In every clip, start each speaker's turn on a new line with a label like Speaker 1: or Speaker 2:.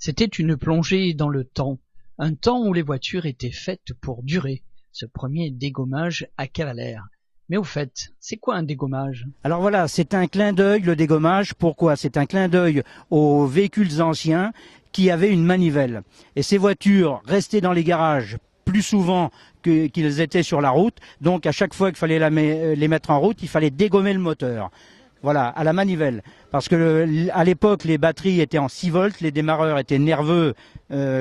Speaker 1: C'était une plongée dans le temps, un temps où les voitures étaient faites pour durer, ce premier dégommage à Cavalère. Mais au fait, c'est quoi un dégommage?
Speaker 2: Alors voilà, c'est un clin d'œil, le dégommage. Pourquoi? C'est un clin d'œil aux véhicules anciens qui avaient une manivelle. Et ces voitures restaient dans les garages plus souvent qu'ils étaient sur la route. Donc à chaque fois qu'il fallait les mettre en route, il fallait dégommer le moteur. Voilà, à la manivelle. Parce que à l'époque, les batteries étaient en 6 volts, les démarreurs étaient nerveux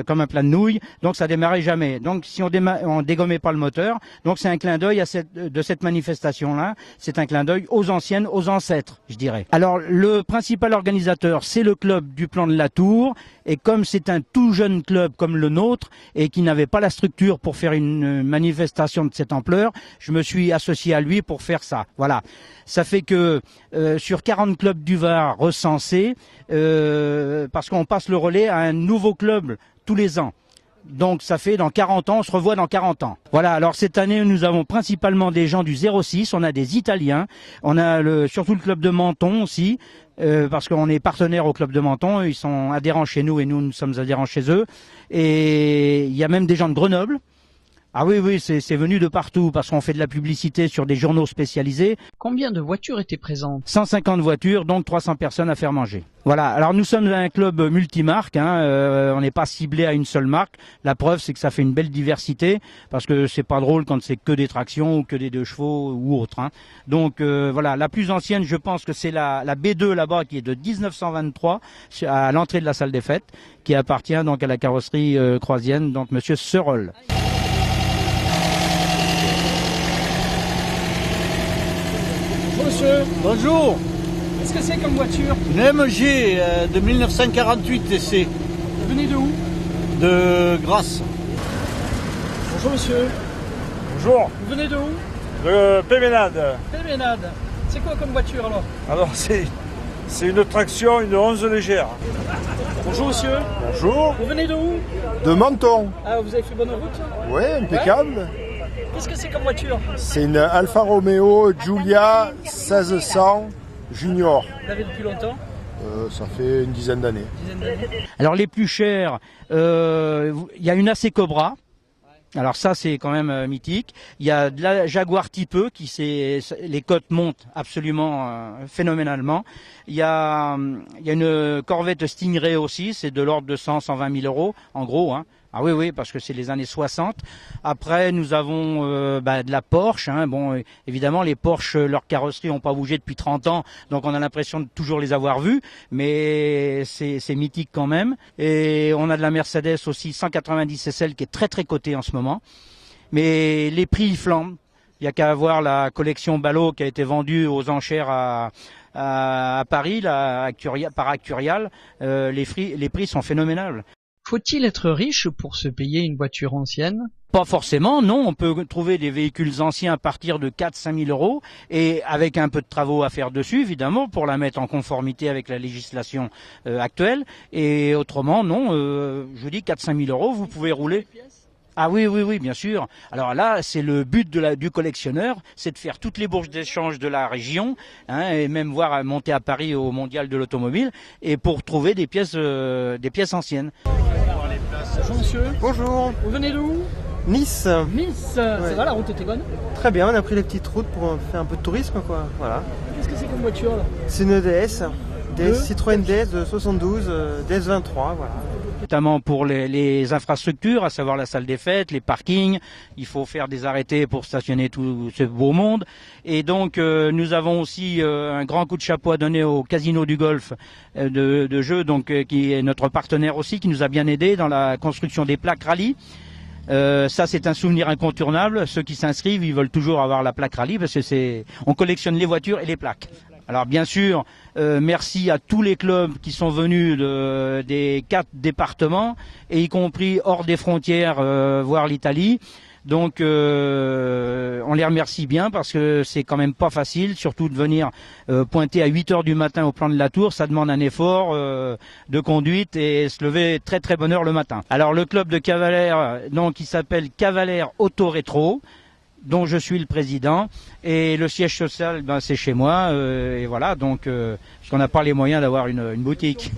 Speaker 2: comme un plat de nouilles, donc ça démarrait jamais. Donc si on dégommait pas le moteur, donc c'est un clin d'œil de cette manifestation-là, c'est un clin d'œil aux anciennes, aux ancêtres, je dirais. Alors le principal organisateur, c'est le club du Plan de la Tour, et comme c'est un tout jeune club comme le nôtre, et qui n'avait pas la structure pour faire une manifestation de cette ampleur, je me suis associé à lui pour faire ça. Voilà. Ça fait que sur 40 clubs du Var recensés, parce qu'on passe le relais à un nouveau club tous les ans. Donc ça fait dans 40 ans, on se revoit dans 40 ans. Voilà, alors cette année nous avons principalement des gens du 06, on a des Italiens, on a surtout le club de Menton aussi, parce qu'on est partenaire au club de Menton, ils sont adhérents chez nous et nous sommes adhérents chez eux. Et il y a même des gens de Grenoble. Ah oui, c'est venu de partout parce qu'on fait de la publicité sur des journaux spécialisés.
Speaker 1: Combien de voitures étaient présentes?
Speaker 2: 150 voitures, donc 300 personnes à faire manger. Voilà, alors nous sommes un club multimarque, on n'est pas ciblé à une seule marque. La preuve, c'est que ça fait une belle diversité parce que c'est pas drôle quand c'est que des tractions ou que des 2 chevaux ou autre. Donc voilà, la plus ancienne, je pense que c'est la B2 là-bas qui est de 1923 à l'entrée de la salle des fêtes, qui appartient donc à la carrosserie croisienne, donc Monsieur Seroll.
Speaker 3: Monsieur.
Speaker 4: Bonjour.
Speaker 3: Qu'est-ce que c'est comme voiture?
Speaker 4: Une MG de 1948 essai.
Speaker 3: Vous venez de où?
Speaker 4: De Grasse.
Speaker 3: Bonjour monsieur.
Speaker 5: Bonjour.
Speaker 3: Vous venez de où?
Speaker 5: De Péménade.
Speaker 3: Péménade. C'est quoi comme voiture alors?
Speaker 5: Alors c'est une traction, une 11 légère.
Speaker 3: Bonjour monsieur.
Speaker 5: Bonjour.
Speaker 3: Vous venez de où?
Speaker 6: De Menton.
Speaker 3: Ah, vous avez fait bonne route?
Speaker 6: Oui, impeccable.
Speaker 3: Ouais. Qu'est-ce que c'est comme voiture?
Speaker 6: C'est une Alfa Romeo Giulia 1600 Junior.
Speaker 3: Vous l'avez depuis longtemps?
Speaker 6: Ça fait une dizaine d'années.
Speaker 2: Alors les plus chers, il y a une AC Cobra. Alors ça c'est quand même mythique. Il y a de la Jaguar Type E les cotes montent absolument phénoménalement. Il y a une Corvette Stingray aussi, c'est de l'ordre de 100-120 000 euros en gros. Ah oui, parce que c'est les années 60. Après, nous avons de la Porsche. Bon, évidemment, les Porsche, leurs carrosseries n'ont pas bougé depuis 30 ans, donc on a l'impression de toujours les avoir vus, mais c'est mythique quand même. Et on a de la Mercedes aussi 190 SL qui est très très cotée en ce moment. Mais les prix ils flambent. Il n'y a qu'à voir la collection Ballot qui a été vendue aux enchères à Paris, par Acturial. Les prix sont phénoménales.
Speaker 1: Faut-il être riche pour se payer une voiture ancienne?
Speaker 2: Pas forcément, non. On peut trouver des véhicules anciens à partir de 4-5 000 euros et avec un peu de travaux à faire dessus, évidemment, pour la mettre en conformité avec la législation actuelle. Et autrement, non, je dis 4-5 000 euros, vous pouvez rouler. Ah oui, bien sûr. Alors là, c'est le but du collectionneur, c'est de faire toutes les bourses d'échange de la région, et même voir monter à Paris au Mondial de l'automobile, et pour trouver des pièces anciennes.
Speaker 3: Bonjour monsieur.
Speaker 7: Bonjour.
Speaker 3: Vous venez d'où?
Speaker 7: Nice.
Speaker 3: Nice.
Speaker 7: Ouais.
Speaker 3: Ça va, la route était bonne?
Speaker 7: Très bien, on a pris les petites routes pour faire un peu de tourisme, quoi. Voilà.
Speaker 3: Qu'est-ce que c'est comme voiture là?
Speaker 7: C'est une DS, Citroën DS de 72, DS23, voilà.
Speaker 2: Notamment pour les infrastructures, à savoir la salle des fêtes, les parkings. Il faut faire des arrêtés pour stationner tout ce beau monde. Et donc nous avons aussi un grand coup de chapeau à donner au Casino du Golf de jeu, donc qui est notre partenaire aussi, qui nous a bien aidé dans la construction des plaques rallye. Ça c'est un souvenir incontournable. Ceux qui s'inscrivent, ils veulent toujours avoir la plaque rallye parce que on collectionne les voitures et les plaques. Alors bien sûr, merci à tous les clubs qui sont venus des 4 départements, et y compris hors des frontières, voire l'Italie. Donc on les remercie bien parce que c'est quand même pas facile, surtout de venir pointer à 8 heures du matin au Plan de la Tour. Ça demande un effort de conduite et se lever très très bonne heure le matin. Alors le club de Cavalère, donc il s'appelle Cavalère Auto Rétro, dont je suis le président, et le siège social, c'est chez moi, et voilà, donc parce qu'on n'a pas les moyens d'avoir une boutique.